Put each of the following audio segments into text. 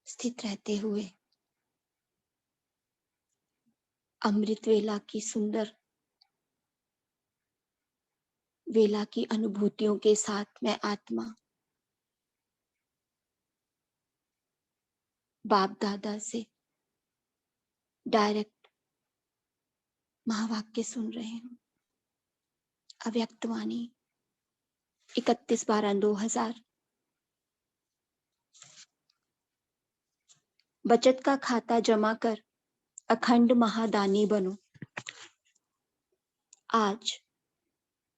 स्थित रहते हुए अमृत वेला की सुंदर वेला की अनुभूतियों के साथ मैं आत्मा बाप दादा से डायरेक्ट महावाक्य सुन रहे हूं। अव्यक्तवाणी 31/12/2000। बचत का खाता जमा कर अखंड महादानी बनो। आज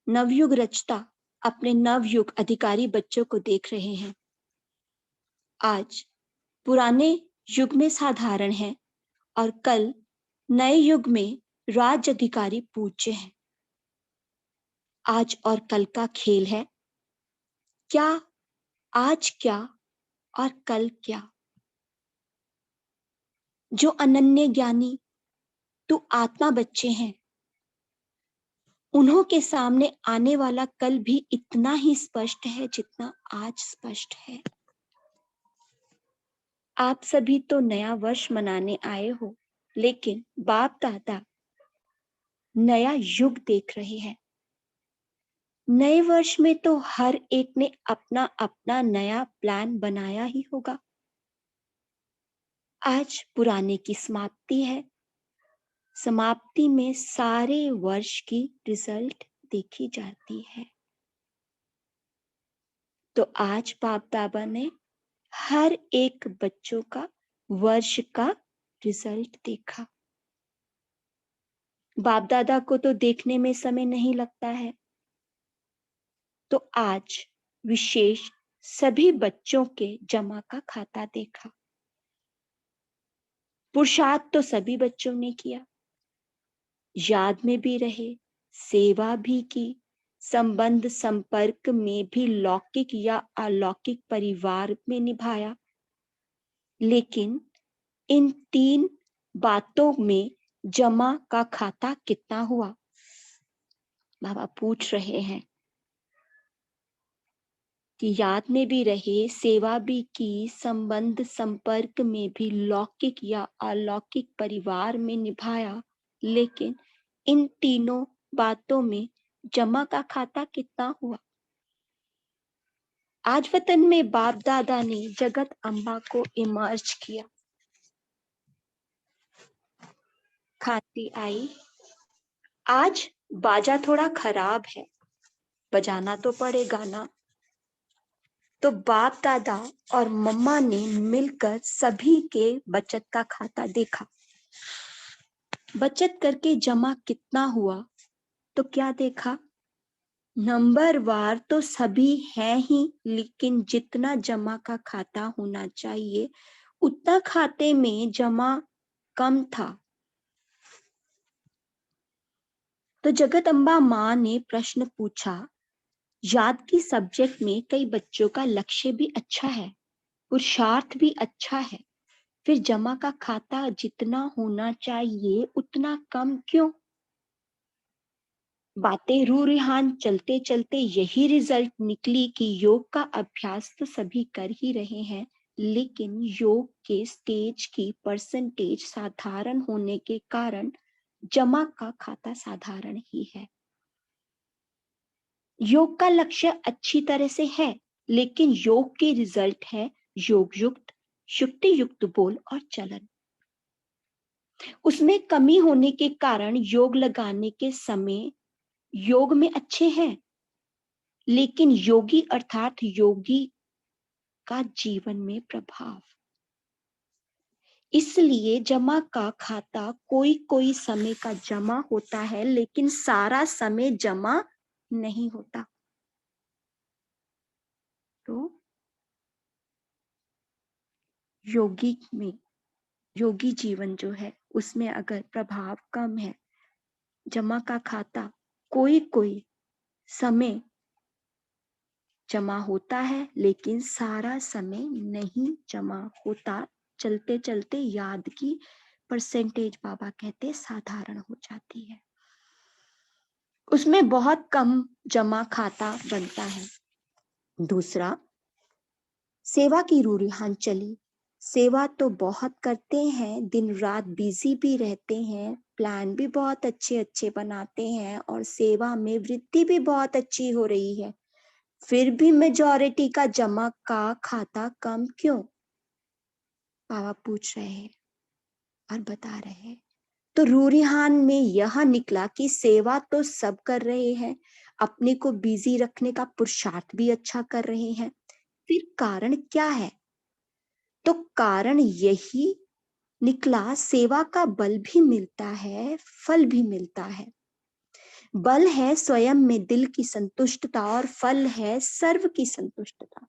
नवयुग रचता अपने नवयुग अधिकारी बच्चों को देख रहे हैं। आज पुराने युग में साधारण है और कल नए युग में राज अधिकारी पूज्य हैं। आज और कल का खेल है। क्या आज क्या और कल क्या? जो अनन्य ज्ञानी तू आत्मा बच्चे हैं, उन्हों के सामने आने वाला कल भी इतना ही स्पष्ट है जितना आज स्पष्ट है। आप सभी तो नया वर्ष मनाने आए हो, लेकिन बाप दादा नया युग देख रहे हैं। नए वर्ष में तो हर एक ने अपना अपना नया प्लान बनाया ही होगा। आज पुराने की समाप्ति है। समाप्ति में सारे वर्ष की रिजल्ट देखी जाती है। तो आज बाप दादा ने हर एक बच्चों का वर्ष का रिजल्ट देखा। बाप दादा को तो देखने में समय नहीं लगता है, तो आज विशेष सभी बच्चों के जमा का खाता देखा। पुरुषार्थ तो सभी बच्चों ने किया, याद में भी रहे, सेवा भी की, संबंध संपर्क में भी लौकिक या अलौकिक परिवार में निभाया। लेकिन इन 3 बातों में जमा का खाता कितना हुआ? बाबा पूछ रहे हैं कि याद में भी रहे, सेवा भी की, संबंध संपर्क में भी लौकिक या अलौकिक परिवार में निभाया। लेकिन इन तीनों बातों में जमा का खाता कितना हुआ? आज वतन में बाप दादा ने जगत अम्बा को इमर्ज किया। खाती आई, आज बाजा थोड़ा खराब है, बजाना तो पड़ेगा ना। तो बाप दादा और मम्मा ने मिलकर सभी के बचत का खाता देखा। बचत करके जमा कितना हुआ? तो क्या देखा? नंबर वार तो सभी हैं ही, लेकिन जितना जमा का खाता होना चाहिए उतना खाते में जमा कम था। तो जगत अम्बा माँ ने प्रश्न पूछा, याद की सब्जेक्ट में कई बच्चों का लक्ष्य भी अच्छा है, पुरुषार्थ भी अच्छा है, फिर जमा का खाता जितना होना चाहिए उतना कम क्यों? बातें रू रिहान चलते चलते यही रिजल्ट निकली कि योग का अभ्यास तो सभी कर ही रहे हैं, लेकिन योग के स्टेज की परसेंटेज साधारण होने के कारण जमा का खाता साधारण ही है। योग का लक्ष्य अच्छी तरह से है, लेकिन योग के रिजल्ट है योग युक्त, शुक्ति युक्त बोल और चलन। उसमें कमी होने के कारण योग लगाने के समय योग में अच्छे हैं, लेकिन योगी अर्थात योगी का जीवन में प्रभाव। इसलिए जमा का खाता कोई कोई समय का जमा होता है, लेकिन सारा समय जमा नहीं होता। तो योगी में, योगी जीवन जो है उसमें अगर प्रभाव कम है, जमा का खाता कोई कोई समय जमा होता है, लेकिन सारा समय नहीं जमा होता। चलते चलते याद की परसेंटेज बाबा कहते साधारण हो जाती है, उसमें बहुत कम जमा खाता बनता है। दूसरा, सेवा की रूरिहान चली, सेवा तो बहुत करते हैं, दिन रात बिजी भी रहते हैं, प्लान भी बहुत अच्छे अच्छे बनाते हैं और सेवा में वृद्धि भी बहुत अच्छी हो रही है, फिर भी मेजॉरिटी का जमा का खाता कम क्यों? बाबा पूछ रहे हैं और बता रहे हैं। तो रूरिहान में यह निकला कि सेवा तो सब कर रहे हैं, अपने को बिजी रखने का पुरुषार्थ भी अच्छा कर रहे हैं, फिर कारण क्या है? तो कारण यही निकला, सेवा का बल भी मिलता है, फल भी मिलता है। बल है स्वयं में दिल की संतुष्टता और फल है सर्व की संतुष्टता।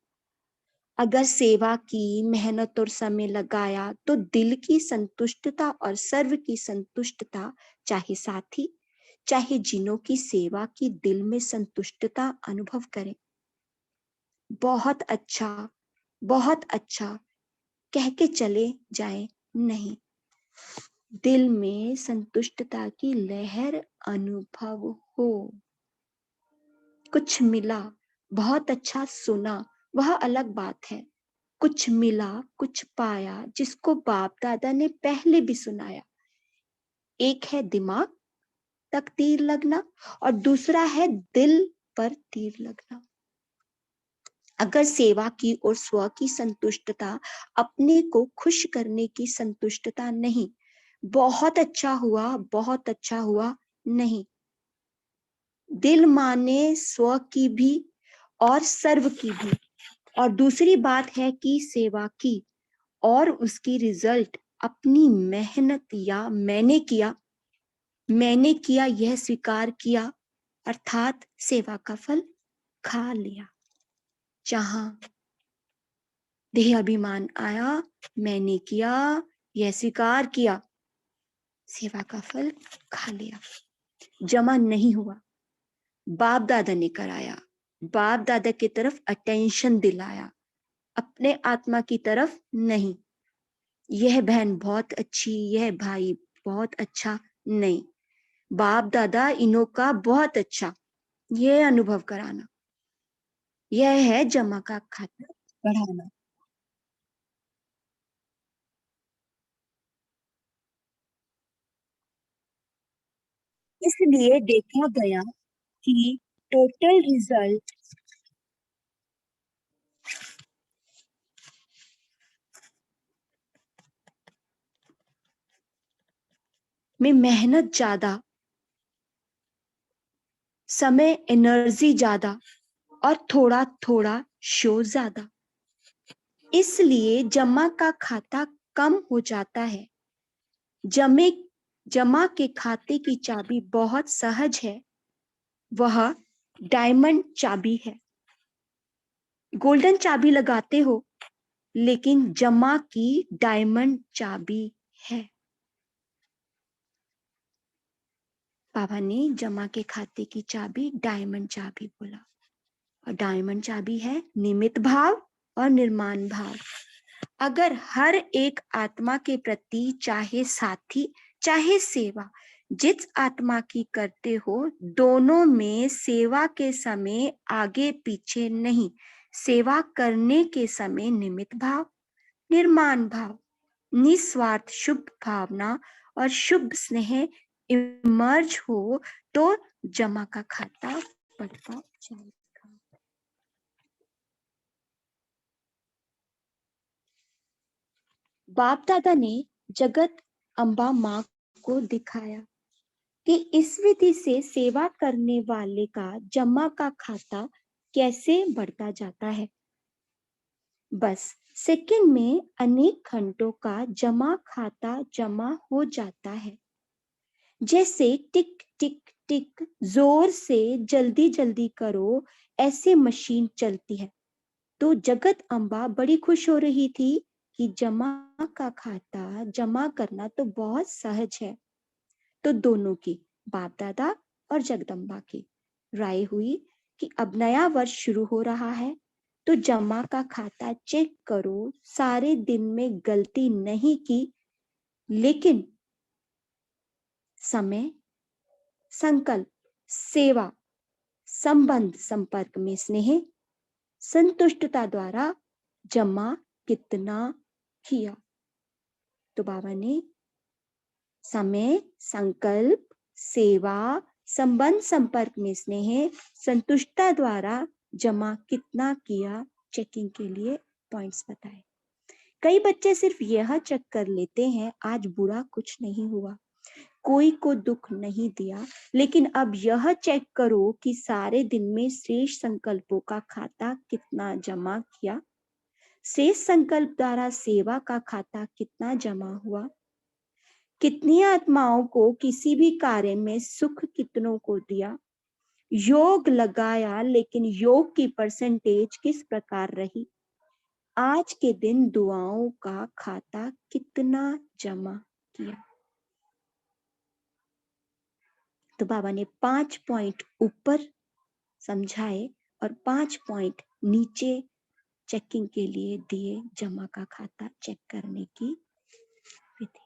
अगर सेवा की मेहनत और समय लगाया तो दिल की संतुष्टता और सर्व की संतुष्टता, चाहे साथी चाहे जिनों की सेवा की दिल में संतुष्टता अनुभव करें। बहुत अच्छा कह के चले जाए नहीं, दिल में संतुष्टता की लहर अनुभव हो। कुछ मिला, बहुत अच्छा सुना, वह अलग बात है। कुछ मिला, कुछ पाया, जिसको बाप दादा ने पहले भी सुनाया। एक है दिमाग तक तीर लगना और दूसरा है दिल पर तीर लगना। अगर सेवा की और स्व की संतुष्टता, अपने को खुश करने की संतुष्टता नहीं, बहुत अच्छा हुआ नहीं, दिल माने स्व की भी और सर्व की भी। और दूसरी बात है कि सेवा की और उसकी रिजल्ट अपनी मेहनत या मैंने किया यह स्वीकार किया, अर्थात सेवा का फल खा लिया। जहां देह अभिमान आया, मैंने किया यह स्वीकार किया, सेवा का फल खा लिया, जमा नहीं हुआ। बाप दादा ने कराया, बाप दादा की तरफ अटेंशन दिलाया, अपने आत्मा की तरफ नहीं। यह बहन बहुत अच्छी, यह भाई बहुत अच्छा नहीं, बाप दादा इन्हों का बहुत अच्छा, यह अनुभव कराना, यह है जमा का खाता बढ़ाना। इसलिए देखा गया कि टोटल रिजल्ट में मेहनत ज्यादा, समय एनर्जी ज्यादा और थोड़ा थोड़ा शो ज्यादा, इसलिए जमा का खाता कम हो जाता है। जमे जमा के खाते की चाबी बहुत सहज है, वह डायमंड चाबी है। गोल्डन चाबी लगाते हो, लेकिन जमा की डायमंड चाबी है। बाबा ने जमा के खाते की चाबी डायमंड चाबी बोला, और डायमंड चाबी है निमित्त भाव और निर्माण भाव। अगर हर एक आत्मा के प्रति, चाहे साथी चाहे सेवा, जिस आत्मा की करते हो, दोनों में सेवा के समय आगे पीछे नहीं, सेवा करने के समय निमित्त भाव, निर्माण भाव, निस्वार्थ शुभ भावना और शुभ स्नेह इमर्ज हो तो जमा का खाता बढ़ता जाएगा। बाप दादा ने जगत अम्बा माँ को दिखाया कि इस विधि से सेवा करने वाले का जमा का खाता कैसे बढ़ता जाता है। बस सेकंड में अनेक घंटों का जमा खाता जमा हो जाता है। जैसे टिक टिक टिक जोर से जल्दी जल्दी करो, ऐसे मशीन चलती है। तो जगत अम्बा बड़ी खुश हो रही थी कि जमा का खाता जमा करना तो बहुत सहज है। तो दोनों की, बाप दादा और जगदम्बा की राय हुई कि अब नया वर्ष शुरू हो रहा है, तो जमा का खाता चेक करो, सारे दिन में गलती नहीं की, लेकिन समय, संकल्प, सेवा, संबंध, संपर्क में स्नेह, संतुष्टता द्वारा जमा कितना किया। तो बाबा ने समय, संकल्प, सेवा, संबंध, संपर्क में स्नेह, संतुष्टता द्वारा जमा कितना किया, चेकिंग के लिए पॉइंट्स बताए। कई बच्चे सिर्फ यह चेक कर लेते हैं, आज बुरा कुछ नहीं हुआ, कोई को दुख नहीं दिया, लेकिन अब यह चेक करो कि सारे दिन में श्रेष्ठ संकल्पों का खाता कितना जमा किया, शेष संकल्प द्वारा सेवा का खाता कितना जमा हुआ, कितनी आत्माओं को किसी भी कार्य में सुख कितनों को दिया, योग लगाया लेकिन योग की परसेंटेज किस प्रकार रही, आज के दिन दुआओं का खाता कितना जमा किया। तो बाबा ने 5 पॉइंट ऊपर समझाए और 5 पॉइंट नीचे चेकिंग के लिए दिए, जमा का खाता चेक करने की विधि।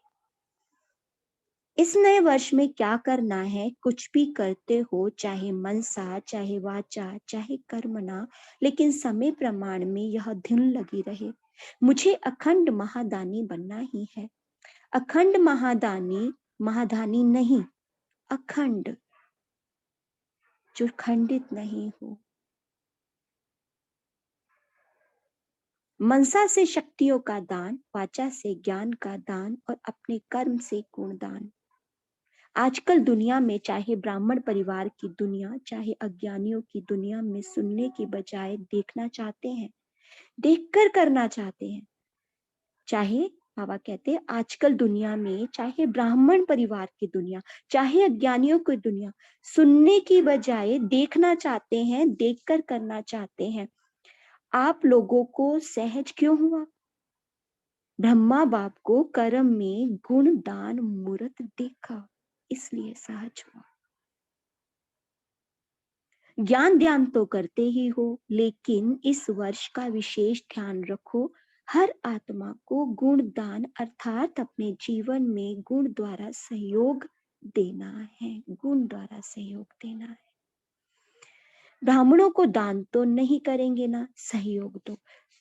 इस नए वर्ष में क्या करना है, कुछ भी करते हो, चाहे मनसा, चाहे वाचा, चाहे कर्मणा, लेकिन समय प्रमाण में यह ध्यान लगी रहे, मुझे अखंड महादानी बनना ही है। अखंड महादानी, महादानी नहीं, अखंड, जो खंडित नहीं हो। मनसा से शक्तियों का दान, वाचा से ज्ञान का दान और अपने कर्म से गुण दान। आजकल दुनिया में, चाहे ब्राह्मण परिवार की दुनिया, चाहे अज्ञानियों की दुनिया में, सुनने की बजाय देखना चाहते हैं, देखकर करना चाहते हैं। चाहे बाबा कहते हैं आजकल दुनिया में, चाहे ब्राह्मण परिवार की दुनिया, चाहे अज्ञानियों की दुनिया, सुनने की बजाय देखना चाहते हैं, देखकर करना चाहते हैं। आप लोगों को सहज क्यों हुआ? ब्रह्मा बाप को कर्म में गुण दान मूर्त देखा, इसलिए सहज हुआ। ज्ञान ध्यान तो करते ही हो, लेकिन इस वर्ष का विशेष ध्यान रखो, हर आत्मा को गुण दान अर्थात अपने जीवन में गुण द्वारा सहयोग देना है, गुण द्वारा सहयोग देना है। ब्राह्मणों को दान तो नहीं करेंगे ना, सहयोग दो।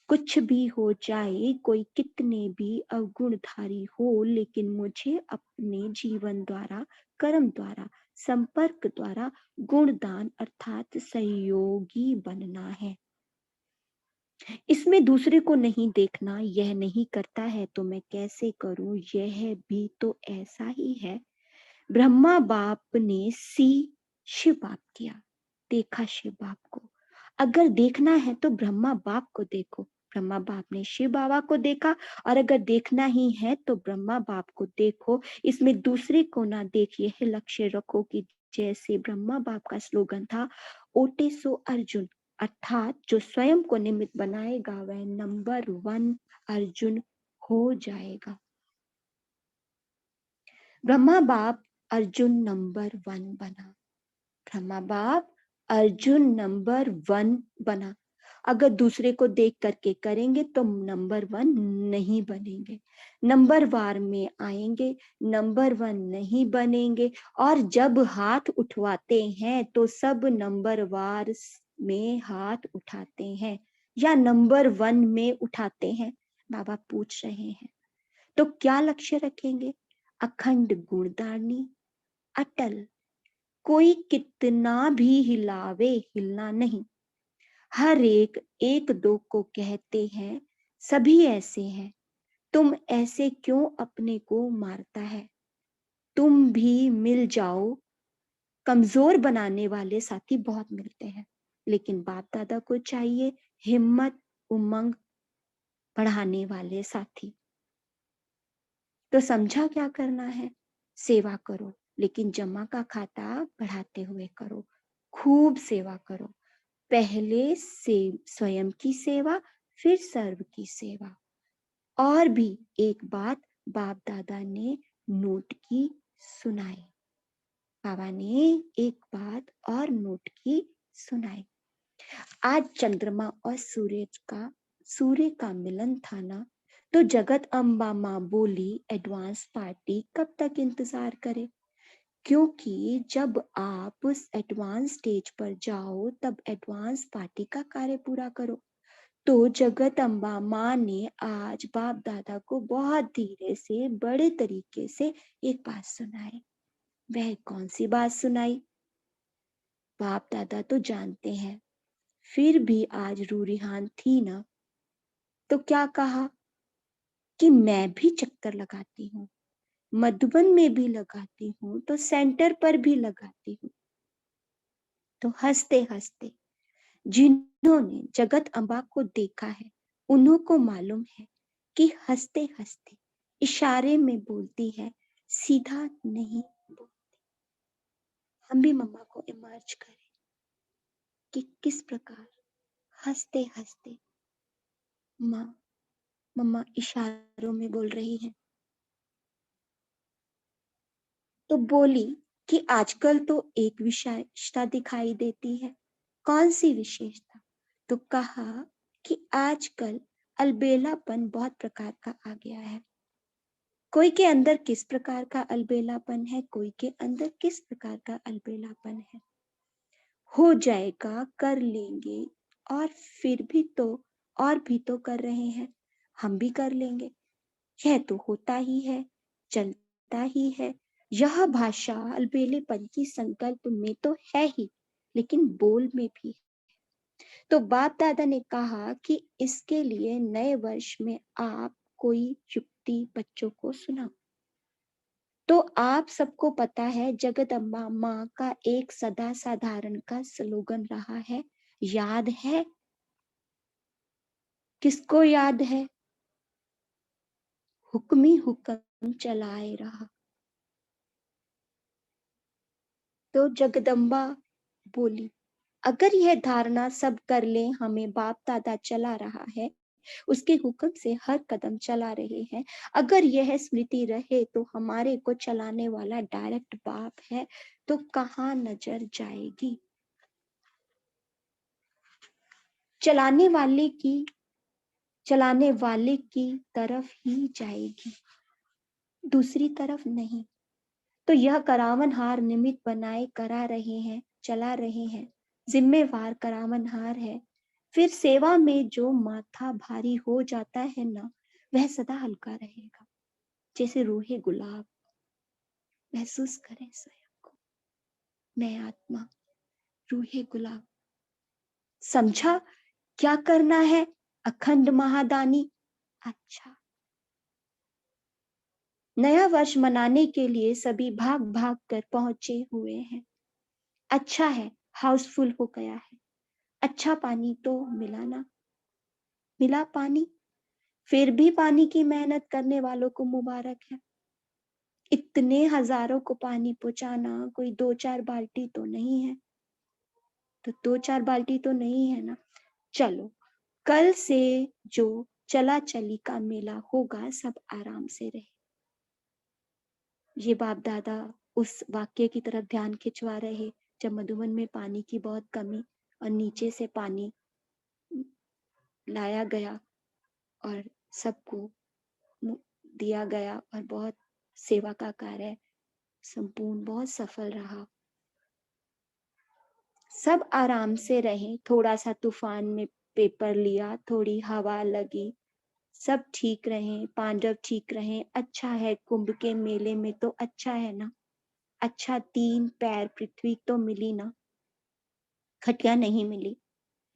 कुछ भी हो जाए, कोई कितने भी अवगुणधारी हो, लेकिन मुझे अपने जीवन द्वारा, कर्म द्वारा, संपर्क द्वारा गुणदान अर्थात सहयोगी बनना है। इसमें दूसरे को नहीं देखना, यह नहीं करता है तो मैं कैसे करूं, यह भी तो ऐसा ही है। ब्रह्मा बाप ने शिव बाप किया, देखा शिव बाप को। अगर देखना है तो ब्रह्मा बाप को देखो, ब्रह्मा बाप ने शिव बाबा को देखा, और अगर देखना ही है तो ब्रह्मा बाप को देखो, इसमें दूसरे को ना देखिए, लक्ष्य रखो कि जैसे ब्रह्मा बाप का स्लोगन था, ओटे सो अर्जुन, अर्थात जो स्वयं को निमित्त बनाएगा वह नंबर 1 अर्जुन हो जाएगा। ब्रह्मा बाप अर्जुन नंबर 1 बना, ब्रह्मा बाप अर्जुन नंबर 1 बना। अगर दूसरे को देख करके करेंगे तो नंबर 1 नहीं बनेंगे, नंबर वार में आएंगे, नंबर 1 नहीं बनेंगे। और जब हाथ उठवाते हैं तो सब नंबर वार में हाथ उठाते हैं या नंबर 1 में उठाते हैं, बाबा पूछ रहे हैं। तो क्या लक्ष्य रखेंगे? अखंड गुणदानी, अटल, कोई कितना भी हिलावे हिलना नहीं। हर एक एक दो को कहते हैं, सभी ऐसे हैं, तुम ऐसे क्यों अपने को मारता है, तुम भी मिल जाओ। कमजोर बनाने वाले साथी बहुत मिलते हैं, लेकिन बाप दादा को चाहिए हिम्मत, उमंग बढ़ाने वाले साथी। तो समझा क्या करना है? सेवा करो, लेकिन जमा का खाता बढ़ाते हुए करो, खूब सेवा करो। पहले से स्वयं की सेवा, फिर सर्व की सेवा। और भी एक बात बाप दादा ने नोट की सुनाई, बाबा ने एक बात और नोट की सुनाई। आज चंद्रमा और सूर्य का मिलन था ना, तो जगत अम्बा माँ बोली एडवांस पार्टी कब तक इंतजार करे, क्योंकि जब आप उस एडवांस स्टेज पर जाओ तब एडवांस पार्टी का कार्य पूरा करो। तो जगत अम्बा माँ ने आज बाप दादा को बहुत धीरे से बड़े तरीके से एक बात सुनाई। वह कौन सी बात सुनाई? बाप दादा तो जानते हैं, फिर भी आज रूरिहान थी ना, तो क्या कहा कि मैं भी चक्कर लगाती हूँ, मधुबन में भी लगाती हूँ, तो सेंटर पर भी लगाती हूँ। तो हंसते हंसते जिन्होंने जगत अम्बा को देखा है, उन्हों को मालूम है कि हंसते हंसते इशारे में बोलती है, सीधा नहीं बोलती। हम भी मम्मा को इमर्ज करें कि किस प्रकार हंसते हंसते माँ मम्मा इशारों में बोल रही है। तो बोली कि आजकल तो एक विशेषता दिखाई देती है। कौन सी विशेषता? तो कहा कि आजकल अलबेलापन बहुत प्रकार का आ गया है। कोई के अंदर किस प्रकार का अलबेलापन है, कोई के अंदर किस प्रकार का अलबेलापन है। हो जाएगा, कर लेंगे, और फिर भी तो और भी तो कर रहे हैं, हम भी कर लेंगे। यह तो होता ही है, चलता ही है। यह भाषा अलबेलेपन की संकल्प में तो है ही, लेकिन बोल में भी है। तो बाप दादा ने कहा कि इसके लिए नए वर्ष में आप कोई युक्ति बच्चों को सुनाओ। तो आप सबको पता है जगदम्बा माँ का एक सदा साधारण का स्लोगन रहा है, याद है? किसको याद है? हुक्म ही हुक्म चलाए रहा। तो जगदम्बा बोली, अगर यह धारणा सब कर ले हमें बाप दादा चला रहा है, उसके हुक्म से हर कदम चला रहे हैं, अगर यह स्मृति रहे तो हमारे को चलाने वाला डायरेक्ट बाप है, तो कहाँ नजर जाएगी? चलाने वाले की चलाने वाले की तरफ ही जाएगी, दूसरी तरफ नहीं। तो यह करावनहार निमित्त बनाए करा रहे हैं, चला रहे हैं, जिम्मेवार करावनहार है। फिर सेवा में जो माथा भारी हो जाता है ना, वह सदा हल्का रहेगा, जैसे रूहे गुलाब। महसूस करें स्वयं को, मैं आत्मा रूहे गुलाब। समझा क्या करना है? अखंड महादानी। अच्छा, नया वर्ष मनाने के लिए सभी भाग भाग कर पहुंचे हुए हैं। अच्छा है, हाउसफुल हो गया है। अच्छा पानी तो मिला ना? मिला पानी। फिर भी पानी की मेहनत करने वालों को मुबारक है। इतने हजारों को पानी पहुंचाना कोई 2-4 बाल्टी तो नहीं है। तो 2-4 बाल्टी तो नहीं है ना। चलो, कल से जो चला चली का मेला होगा, सब आराम से रहे। ये बाप दादा उस वाक्य की तरफ ध्यान खिंचवा रहे, जब मधुबन में पानी की बहुत कमी और नीचे से पानी लाया गया और सबको दिया गया, और बहुत सेवा का कार्य संपूर्ण बहुत सफल रहा। सब आराम से रहे। थोड़ा सा तूफान में पेपर लिया, थोड़ी हवा लगी, सब ठीक रहे, पांडव ठीक रहे। अच्छा है, कुंभ के मेले में तो अच्छा है ना। अच्छा, 3 पैर पृथ्वी तो मिली ना, खटिया नहीं मिली,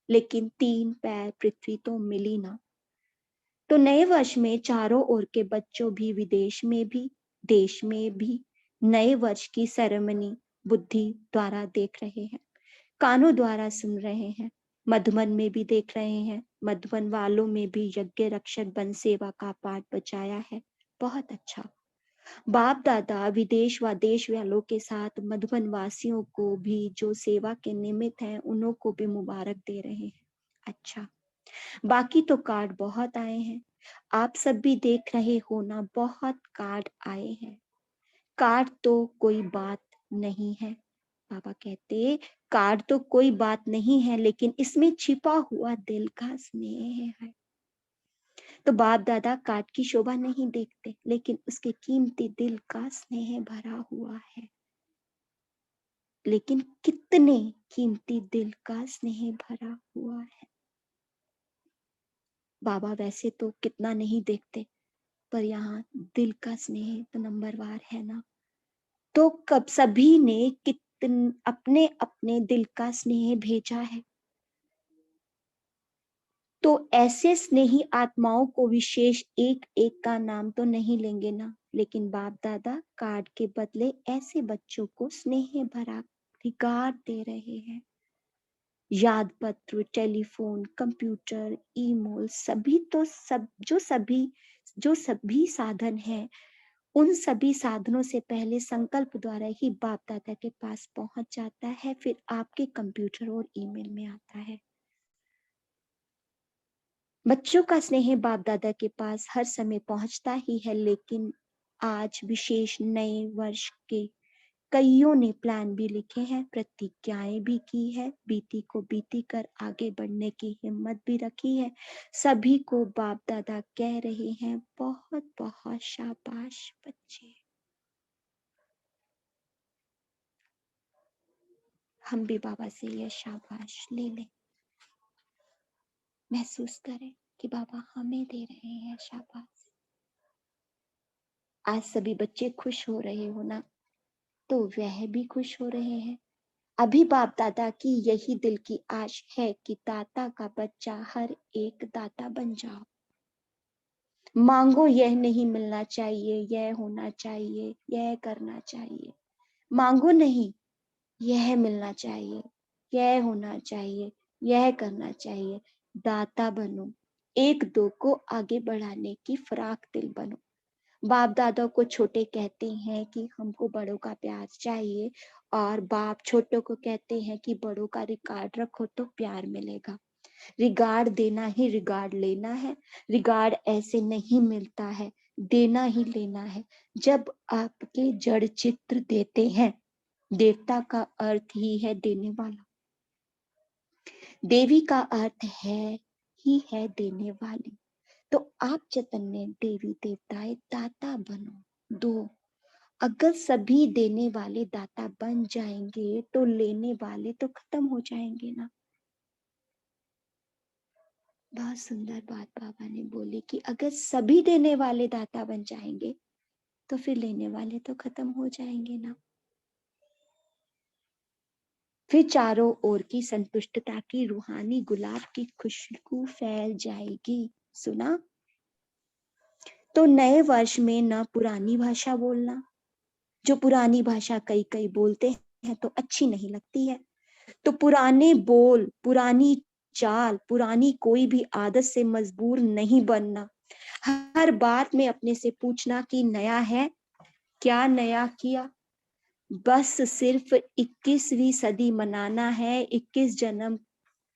लेकिन 3 पैर पृथ्वी तो मिली ना। तो नए वर्ष में चारों ओर के बच्चों भी, विदेश में भी, देश में भी, नए वर्ष की सेरेमनी बुद्धि द्वारा देख रहे हैं, कानों द्वारा सुन रहे हैं, मधुबन में भी देख रहे हैं। मधुबन वालों में भी यज्ञ रक्षक बन सेवा का पाठ बचाया है। बहुत अच्छा। बाप दादा विदेश व देश वालों के साथ मधुबन वासियों को भी जो सेवा के निमित्त हैं, उन्हों को भी मुबारक दे रहे हैं। अच्छा, बाकी तो कार्ड बहुत आए हैं, आप सब भी देख रहे हो ना, बहुत कार्ड आए हैं। कार्ड तो कोई बात नहीं है, बाबा कहते कार्ड तो कोई बात नहीं है, लेकिन इसमें छिपा हुआ दिल का स्नेह है। तो बाप दादा कार्ड की शोभा नहीं देखते, लेकिन उसके कीमती दिल का स्नेह भरा हुआ है। लेकिन कितने कीमती दिल का स्नेह भरा हुआ है। बाबा वैसे तो कितना नहीं देखते, पर यहाँ दिल का स्नेह तो नंबरवार है ना। तो कब सभी ने अपने अपने दिल का स्नेह भेजा है, तो ऐसे स्नेही आत्माओं को विशेष एक एक का नाम तो नहीं लेंगे ना, लेकिन बाप दादा कार्ड के बदले ऐसे बच्चों को स्नेह भरा रिगार्ड दे रहे हैं। याद पत्र, टेलीफोन, कंप्यूटर, ईमेल, सभी तो सब जो सभी साधन हैं, उन सभी साधनों से पहले संकल्प द्वारा ही बाप दादा के पास पहुंच जाता है, फिर आपके कंप्यूटर और ईमेल में आता है। बच्चों का स्नेह बाप दादा के पास हर समय पहुंचता ही है, लेकिन आज विशेष नए वर्ष के कईयों ने प्लान भी लिखे हैं, प्रतिज्ञाएं भी की है, बीती को बीती कर आगे बढ़ने की हिम्मत भी रखी है। सभी को बाप दादा कह रहे हैं बहुत बहुत शाबाश बच्चे। हम भी बाबा से यह शाबाश ले लें, महसूस करें कि बाबा हमें दे रहे हैं शाबाश। आज सभी बच्चे खुश हो रहे हो ना, तो वह भी खुश हो रहे हैं। अभी बाप दादा की यही दिल की आश है कि दाता का बच्चा हर एक दाता बन जाओ। मांगो यह नहीं मिलना चाहिए, यह होना चाहिए, यह करना चाहिए। मांगो नहीं, यह मिलना चाहिए, यह होना चाहिए, यह करना चाहिए। दाता बनो, एक दो को आगे बढ़ाने की फराक दिल बनो। बाप दादा को छोटे कहते हैं कि हमको बड़ों का प्यार चाहिए, और बाप छोटों को कहते हैं कि बड़ों का रिकॉर्ड रखो तो प्यार मिलेगा। रिगार्ड देना ही रिगार्ड लेना है। रिगार्ड ऐसे नहीं मिलता है, देना ही लेना है। जब आपके जड़ चित्र देते हैं, देवता का अर्थ ही है देने वाला, देवी का अर्थ है ही है देने वाली। तो आप चैतन्य देवी देवताएं दाता बनो, दो। अगर सभी देने वाले दाता बन जाएंगे तो लेने वाले तो खत्म हो जाएंगे ना। बहुत सुंदर बात बाबा ने बोली कि अगर सभी देने वाले दाता बन जाएंगे तो फिर लेने वाले तो खत्म हो जाएंगे ना। फिर चारों ओर की संतुष्टता की रूहानी गुलाब की खुशबू फैल जाएगी। सुना? तो नए वर्ष में न पुरानी भाषा बोलना, जो पुरानी भाषा कई कई बोलते हैं तो अच्छी नहीं लगती है, तो पुराने बोल, पुरानी चाल, पुरानी कोई भी आदत से मजबूर नहीं बनना। हर बात में अपने से पूछना कि नया है, क्या नया किया। बस सिर्फ 21वीं सदी मनाना है, 21 जन्म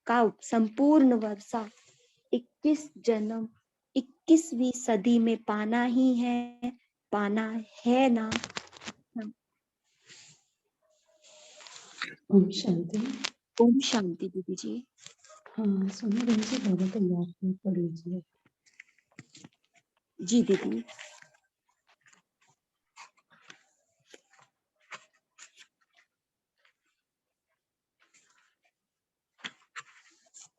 का संपूर्ण वर्षा, 21 जन्म 21वीं सदी में पाना ही है, पाना है ना। ओम शांति। ओम शांति दीदी जी। हाँ सोनिया बहन जी, बाबा का याद पढ़ लीजिए। जी दीदी।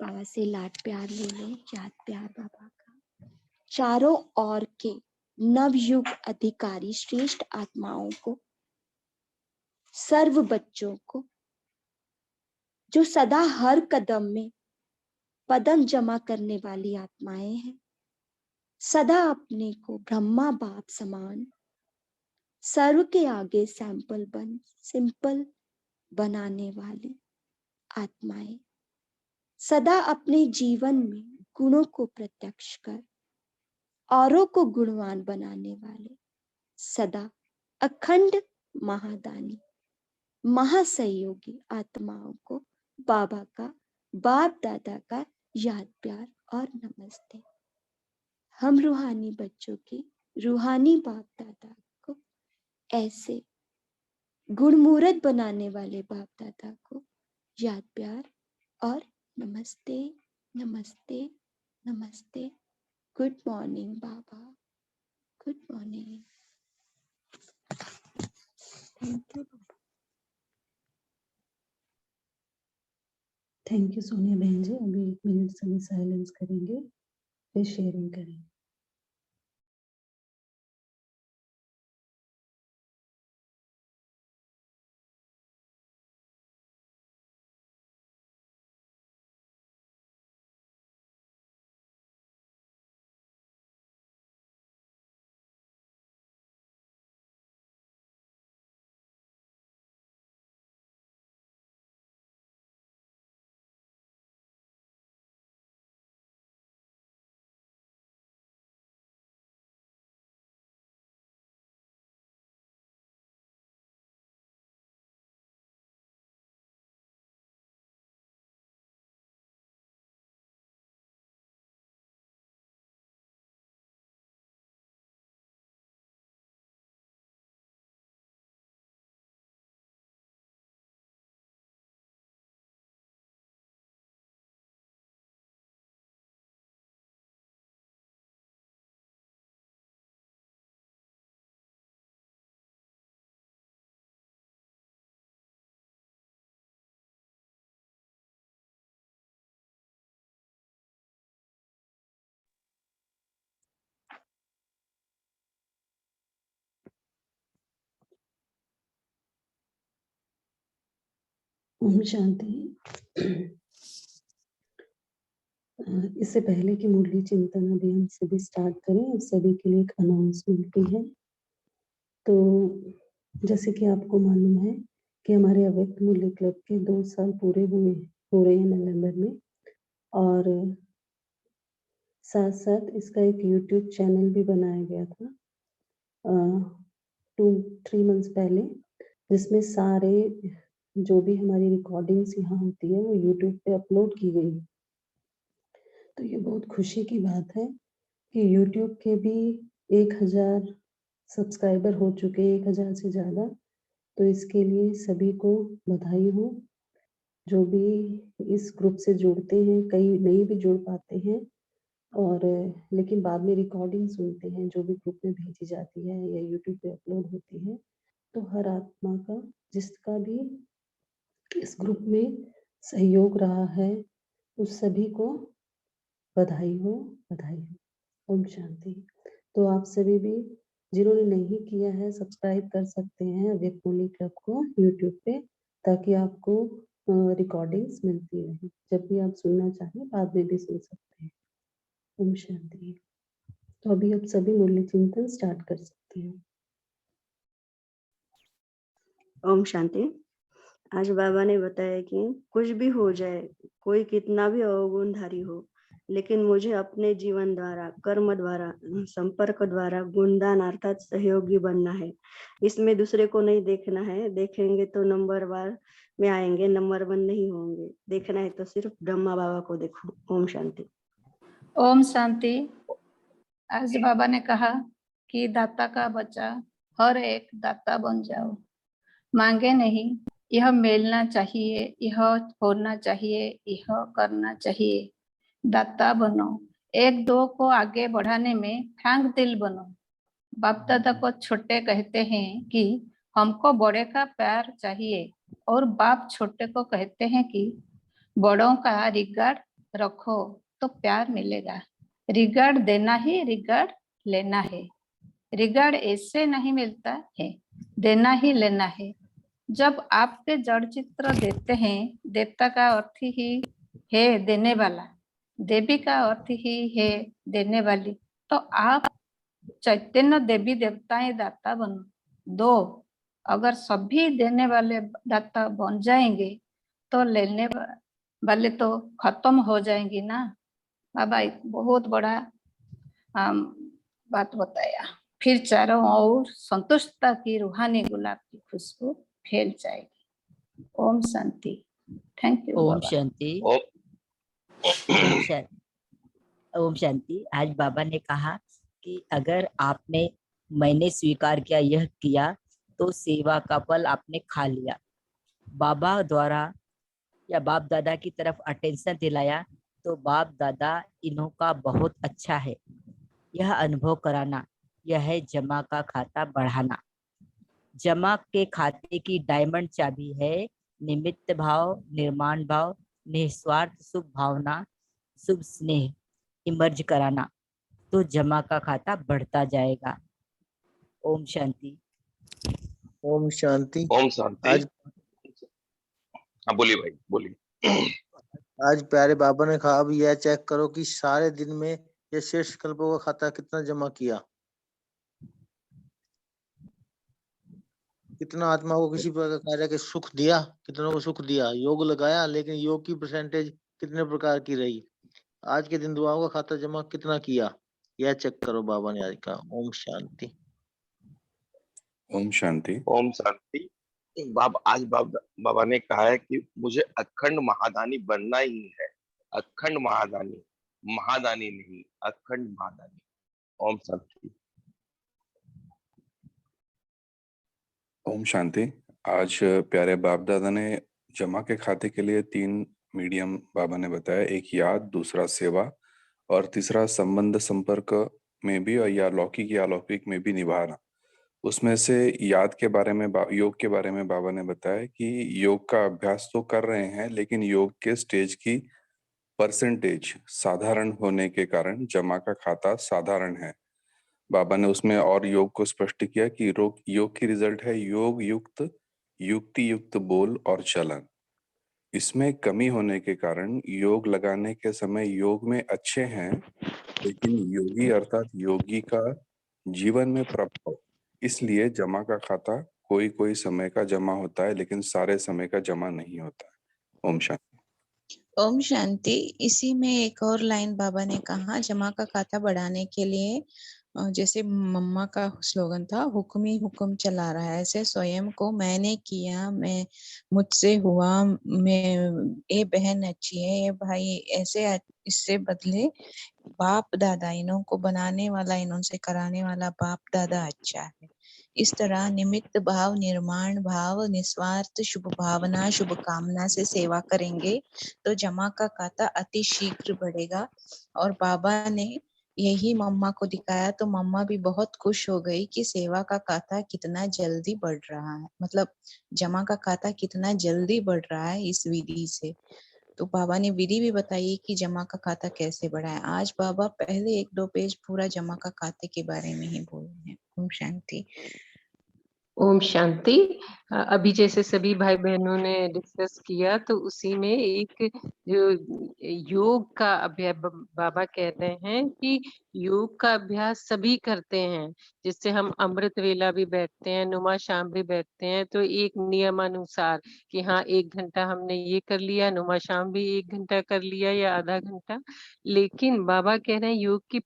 बाबा से लाड प्यार ले ले, याद प्यार बाबा का। चारों ओर के नवयुग अधिकारी श्रेष्ठ आत्माओं को, सर्व बच्चों को, जो सदा हर कदम में पदम जमा करने वाली आत्माएं हैं, सदा अपने को ब्रह्मा बाप समान सर्व के आगे सिंपल बनाने वाली आत्माएं, सदा अपने जीवन में गुणों को प्रत्यक्ष कर औरों को गुणवान बनाने वाले, सदा अखंड महादानी महासहयोगी आत्माओं को बाबा का, बाप दादा का याद प्यार और नमस्ते। हम रूहानी बच्चों के रूहानी बाप दादा को, ऐसे गुणमूर्त बनाने वाले बाप दादा को याद प्यार और नमस्ते नमस्ते नमस्ते। Good morning Baba, good morning. Thank you. Thank you Sonia बहन जी। अभी 1 मिनट सभी साइलेंस करेंगे, पे शेयरिंग करें। ओम शांति। इससे पहले कि मुरली चिंतन अभी हम सभी स्टार्ट करें, सभी के लिए एक अनाउंसमेंट भी है। तो जैसे कि आपको मालूम है कि हमारे अव्यक्त मुरली क्लब के 2 साल पूरे हो रहे हैं नवंबर में, और साथ साथ इसका एक यूट्यूब चैनल भी बनाया गया था 2-3 मंथ्स पहले, जिसमें सारे जो भी हमारी रिकॉर्डिंग्स यहाँ होती है वो यूट्यूब पे अपलोड की गई। तो ये बहुत खुशी की बात है कि यूट्यूब के भी 1000 सब्सक्राइबर हो चुके हैं, 1000 से ज़्यादा। तो इसके लिए सभी को बधाई हो। जो भी इस ग्रुप से जुड़ते हैं, कई नहीं भी जुड़ पाते हैं, और लेकिन बाद में रिकॉर्डिंग सुनते हैं जो भी ग्रुप में भेजी जाती है या यूट्यूब पे अपलोड होती है। तो हर आत्मा का, जिसका भी इस ग्रुप में सहयोग रहा है, उस सभी को बधाई हो, बधाई हो। ओम शांति। तो आप सभी भी जिन्होंने नहीं किया है, सब्सक्राइब कर सकते हैं अव्यक्त मुरली क्लब को यूट्यूब पे, ताकि आपको रिकॉर्डिंग्स मिलती रहे। जब भी आप सुनना चाहें बाद में भी सुन सकते हैं। ओम शांति। तो अभी आप सभी मुरली चिंतन स्टार्ट कर सकते हैं। ओम शांति। आज बाबा ने बताया कि कुछ भी हो जाए, कोई कितना भी अवगुणधारी हो, लेकिन मुझे अपने जीवन द्वारा, कर्म द्वारा, संपर्क द्वारा गुणदान अर्थात सहयोगी बनना है। इसमें दूसरे को नहीं देखना है। देखेंगे तो नंबर वार में आएंगे, नंबर 1 नहीं होंगे। देखना है तो सिर्फ ब्रह्मा बाबा को देखो। ओम शांति। ओम शांति। आज बाबा ने कहा कि दाता का बच्चा हर एक दाता बन जाओ, मांगे नहीं, यह मिलना चाहिए, यह होना चाहिए, यह करना चाहिए। दाता बनो, एक दो को आगे बढ़ाने में फ्रैंक दिल बनो। बाप दादा को छोटे कहते हैं कि हमको बड़े का प्यार चाहिए, और बाप छोटे को कहते हैं कि बड़ों का रिगार्ड रखो तो प्यार मिलेगा। रिगार्ड देना ही रिगार्ड लेना है। रिगार्ड ऐसे नहीं मिलता है, देना ही लेना है। जब आपके जड़ चित्र देते हैं, देवता का अर्थ ही है देने वाला, देवी का अर्थ ही है देने वाली। तो आप चैतन्य देवी देवताएं दाता बनो। दो, अगर सभी देने वाले दाता बन जाएंगे तो लेने वाले तो खत्म हो जाएंगी ना। बाबा एक बहुत बड़ा बात बताया। फिर चारों ओर संतुष्टता की रूहानी गुलाब की खुशबू फैल जाएगी। ओम शांति। Thank you. ओम शांति। ओम शांति। आज बाबा ने कहा कि अगर आपने मैंने स्वीकार किया, यह किया, तो सेवा का फल आपने खा लिया। बाबा द्वारा या बाप दादा की तरफ अटेंशन दिलाया तो बाप दादा इन्हों का बहुत अच्छा है। यह अनुभव कराना, यह है जमा का खाता बढ़ाना। जमा के खाते की डायमंड चाबी है निमित्त भाव, निर्माण भाव, निस्वार्थ शुभ भावना, शुभ स्नेह। इमर्ज कराना, तो जमा का खाता बढ़ता जाएगा। ओम शांति। ओम शांति। ओम शांति। आज हाँ बोलिए भाई, बोलिए। आज प्यारे बाबा ने कहा अब यह चेक करो कि सारे दिन में ये शेष कल्पों का खाता कितना जमा किया, कितना आत्मा को किसी प्रकार के सुख दिया, कितनों को सुख दिया, योग लगाया, लेकिन योग की परसेंटेज कितने प्रकार की रही, आज के दिन दुआओं का खाता जमा कितना किया, यह चेक करो बाबा ने आज कहा। ओम शांति। ओम शांति। ओम शांति। आज बाबा ने कहा है कि मुझे अखंड महादानी बनना ही है। अखंड महादानी, महादानी नहीं, अखंड महादानी। ओम शांति। ओम शांति। आज प्यारे बाप दादा ने जमा के खाते के लिए 3 मीडियम बाबा ने बताया, एक याद, दूसरा सेवा और तीसरा संबंध संपर्क में भी और या लौकिक या अलौकिक में भी निभाना। उसमें से याद के बारे में योग के बारे में बाबा ने बताया कि योग का अभ्यास तो कर रहे हैं, लेकिन योग के स्टेज की परसेंटेज साधारण होने के कारण जमा का खाता साधारण है। बाबा ने उसमें और योग को स्पष्ट किया कि योग की रिजल्ट है योग युक्त, युक्ति युक्त बोल और चलन। इसमें कमी होने के कारण योग लगाने के समय योग में अच्छे हैं, लेकिन योगी अर्थात योगी का जीवन में प्रभाव, इसलिए जमा का खाता कोई कोई समय का जमा होता है, लेकिन सारे समय का जमा नहीं होता है। ओम शांति। ओम शांति। इसी में एक और लाइन बाबा ने कहा, जमा का खाता बढ़ाने के लिए जैसे मम्मा का स्लोगन था, हुक्म ही हुक्म चला रहा है, ऐसे स्वयं को मैंने किया, मैं मुझसे हुआ, मैं ये बहन अच्छी है, ये भाई ऐसे, इससे बदले बाप दादा, इन्हों को बनाने वाला, इन्हों से कराने वाला बाप दादा अच्छा है। इस तरह निमित्त भाव, निर्माण भाव, निस्वार्थ शुभ भावना, शुभ कामना से सेवा करेंगे तो जमा का खाता अति शीघ्र बढ़ेगा। और बाबा ने यही मम्मा को दिखाया तो मम्मा भी बहुत खुश हो गई कि सेवा का खाता कितना जल्दी बढ़ रहा है, मतलब जमा का खाता कितना जल्दी बढ़ रहा है इस विधि से। तो बाबा ने विधि भी बताई कि जमा का खाता कैसे बढ़ाए। आज बाबा पहले 1-2 पेज पूरा जमा का खाते के बारे में ही बोल रहे हैं। ओम शांति। ओम शांति। अभी जैसे सभी भाई बहनों ने डिस्कस किया, तो उसी में एक जो योग का अभ्यास बाबा कह रहे हैं कि योग का अभ्यास सभी करते हैं। जिससे हम अमृत वेला भी बैठते हैं, नुमा शाम भी बैठते हैं, तो एक नियमानुसार कि हाँ 1 घंटा हमने ये कर लिया, नुमा शाम भी 1 घंटा कर लिया या आधा घंटा। लेकिन बाबा कह रहे हैं योग की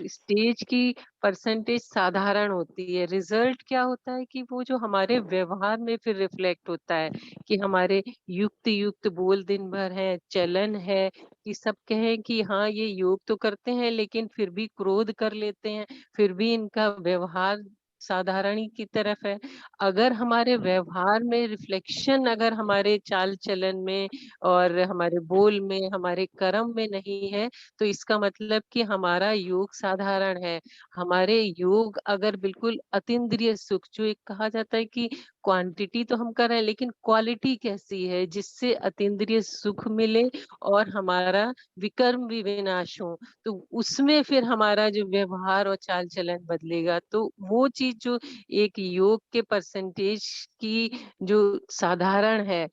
स्टेज की परसेंटेज साधारण होती है। रिजल्ट क्या होता है कि वो जो हमारे व्यवहार में फिर रिफ्लेक्ट होता है कि हमारे युक्त युक्त बोल दिन भर है, चलन है, कि सब कहें कि हाँ ये योग तो करते हैं लेकिन फिर भी क्रोध कर लेते हैं, फिर भी इनका व्यवहार साधारण की तरफ है। अगर हमारे व्यवहार में रिफ्लेक्शन, अगर हमारे चाल चलन में और हमारे बोल में, हमारे कर्म में नहीं है, तो इसका मतलब कि हमारा योग साधारण है। हमारे योग अगर बिल्कुल अतीन्द्रिय सुख, जो एक कहा जाता है कि क्वांटिटी तो हम कर रहे हैं लेकिन क्वालिटी कैसी है, जिससे अतीन्द्रिय सुख मिले और हमारा विकर्म भी विनाश हो, तो उसमें फिर हमारा जो व्यवहार और चाल चलन बदलेगा। तो वो चीज जो एक योग के परसेंटेज की जो साधारण है,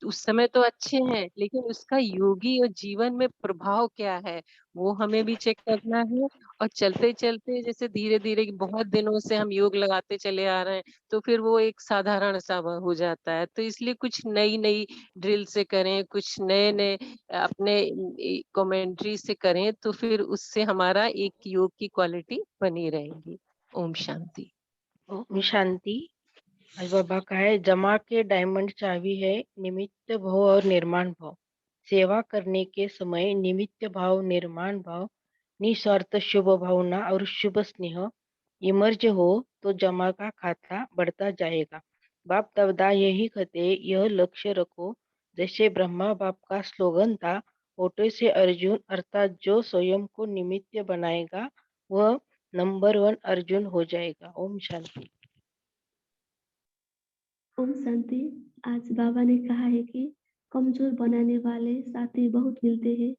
उस समय तो अच्छे हैं, लेकिन उसका योगी और जीवन में प्रभाव क्या है वो हमें भी चेक करना है। और चलते चलते जैसे धीरे धीरे बहुत दिनों से हम योग लगाते चले आ रहे हैं, तो फिर वो एक साधारण सा हो जाता है। तो इसलिए कुछ नई नई ड्रिल से करें, कुछ नए नए अपने कमेंट्री से करें, तो फिर उससे हमारा एक योग की क्वालिटी बनी रहेगी। ओम शांति। ओम शांति। आज बाबा का है, जमा के डायमंड चाबी है निमित्त भाव और निर्माण भाव। सेवा करने के समय निमित्त भाव, निर्माण भाव, निस्वार्थ शुभ भावना और शुभ स्नेह इमर्ज हो तो जमा का खाता बढ़ता जाएगा। बाप दादा यही कहते, यह लक्ष्य रखो। जैसे ब्रह्मा बाप का स्लोगन था, छोटे से अर्जुन, अर्थात जो स्वयं को निमित्त बनाएगा वह नंबर 1 अर्जुन हो जाएगा। ओम शांति। ओम शांति। आज बाबा ने कहा है कि कमजोर बनाने वाले साथी बहुत मिलते हैं,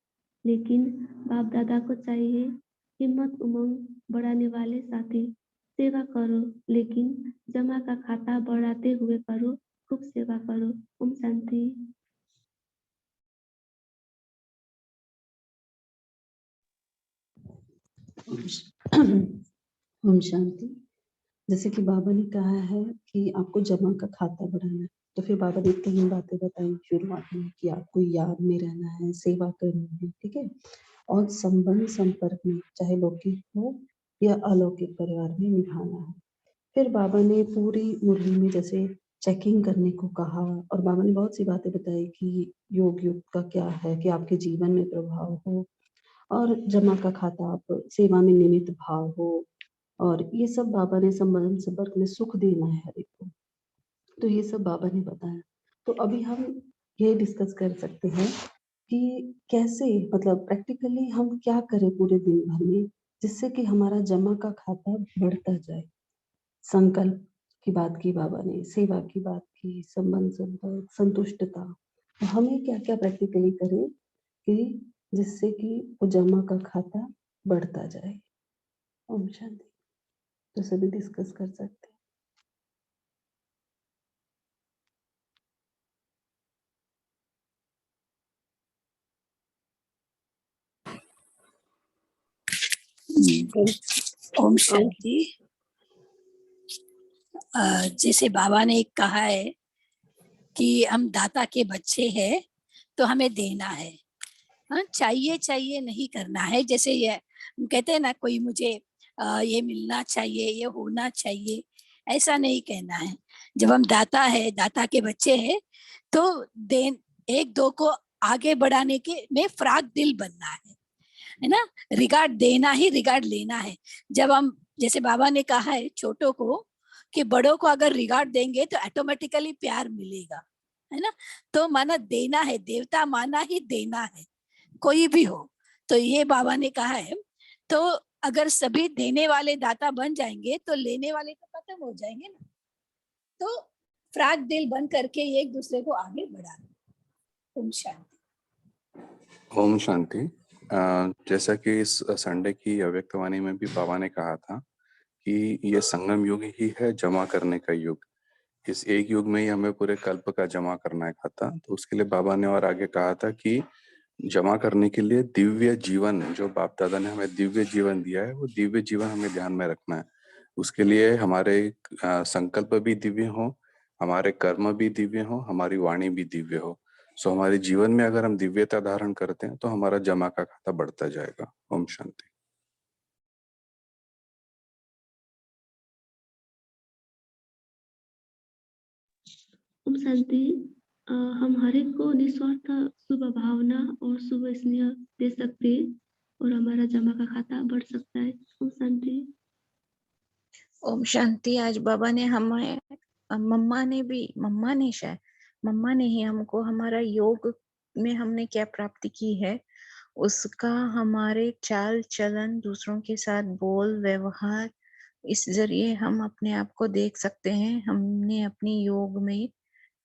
लेकिन बाप दादा को चाहिए हिम्मत उमंग बढ़ाने वाले साथी, सेवा करो लेकिन जमा का खाता बढ़ाते हुए करो, खूब सेवा करो। ओम शांति। ओम शांति। जैसे कि बाबा ने कहा है कि आपको जमा का खाता बढ़ाना है, तो फिर बाबा ने 3 बातें बताई शुरुआत में कि आपको याद में रहना है, सेवा करनी है, ठीक है, और संबंध संपर्क में चाहे लौकिक हो या अलौकिक परिवार में निभाना है। फिर बाबा ने पूरी मुरली में जैसे चेकिंग करने को कहा, और बाबा ने बहुत सी बातें बताई कि योग युग का क्या है कि आपके जीवन में प्रभाव हो, और जमा का खाता आप सेवा में निमित्त भाव हो, और ये सब बाबा ने संबंध संपर्क में सुख देना है हर एक को, तो ये सब बाबा ने बताया। तो अभी हम ये डिस्कस कर सकते हैं कि कैसे मतलब प्रैक्टिकली हम क्या करें पूरे दिन भर में जिससे कि हमारा जमा का खाता बढ़ता जाए। संकल्प की बात की बाबा ने, सेवा की बात की, संबंध संपर्क, संतुष्टता, तो हमें क्या क्या प्रैक्टिकली करें कि जिससे कि वो जमा का खाता बढ़ता जाए। ओम शांति। तो सभी डिस्कस कर सकते हैं। ओम शांति। जैसे बाबा ने कहा है कि हम दाता के बच्चे हैं तो हमें देना है, हाँ, चाहिए चाहिए नहीं करना है। जैसे ये कहते हैं ना, कोई मुझे ये मिलना चाहिए, ये होना चाहिए, ऐसा नहीं कहना है। जब हम दाता है, दाता के बच्चे हैं, तो एक दो को आगे बढ़ाने के में फ्राक दिल बनना है ना। रिगार्ड देना ही रिगार्ड लेना है। जब हम, जैसे बाबा ने कहा है छोटों को कि बड़ों को अगर रिगार्ड देंगे तो ऑटोमेटिकली प्यार मिलेगा, है ना। तो माना देना है, देवता माना ही देना है, कोई भी हो। तो ये बाबा ने कहा है, तो अगर सभी देने वाले दाता बन जाएंगे तो लेने वाले तो खत्म हो जाएंगे ना। तो फ्राक दिल बन करके एक दूसरे को आगे बढ़ाना। ओम शांति। ओम शांति। जैसा कि इस संडे की अव्यक्तवाणी में भी बाबा ने कहा था कि ये संगम युग ही है जमा करने का युग। इस एक युग में ही हमें पूरे कल्प का जमा करना है खाता। तो उसके लिए बाबा ने और आगे कहा था कि जमा करने के लिए दिव्य जीवन, जो बाप दादा ने हमें दिव्य जीवन दिया है, वो दिव्य जीवन हमें ध्यान में रखना है। उसके लिए हमारे संकल्प भी दिव्य हो, हमारे कर्म भी दिव्य हो, हमारी वाणी भी दिव्य हो। सो हमारे जीवन में अगर हम दिव्यता धारण करते हैं तो हमारा जमा का खाता बढ़ता जाएगा। ओम शांति। ओम शांति। हम हर एक को निस्वार्थ शुभ भावना और शुभ स्नेह दे सकते हैं और हमारा जमा का खाता बढ़ सकता है। ओम शांति। ओम शांति। आज बाबा ने हमें, मम्मा ने ही हमको हमारा योग में हमने क्या प्राप्ति की है उसका हमारे चाल चलन, दूसरों के साथ बोल व्यवहार, इस जरिए हम अपने आप को देख सकते हैं हमने अपनी योग में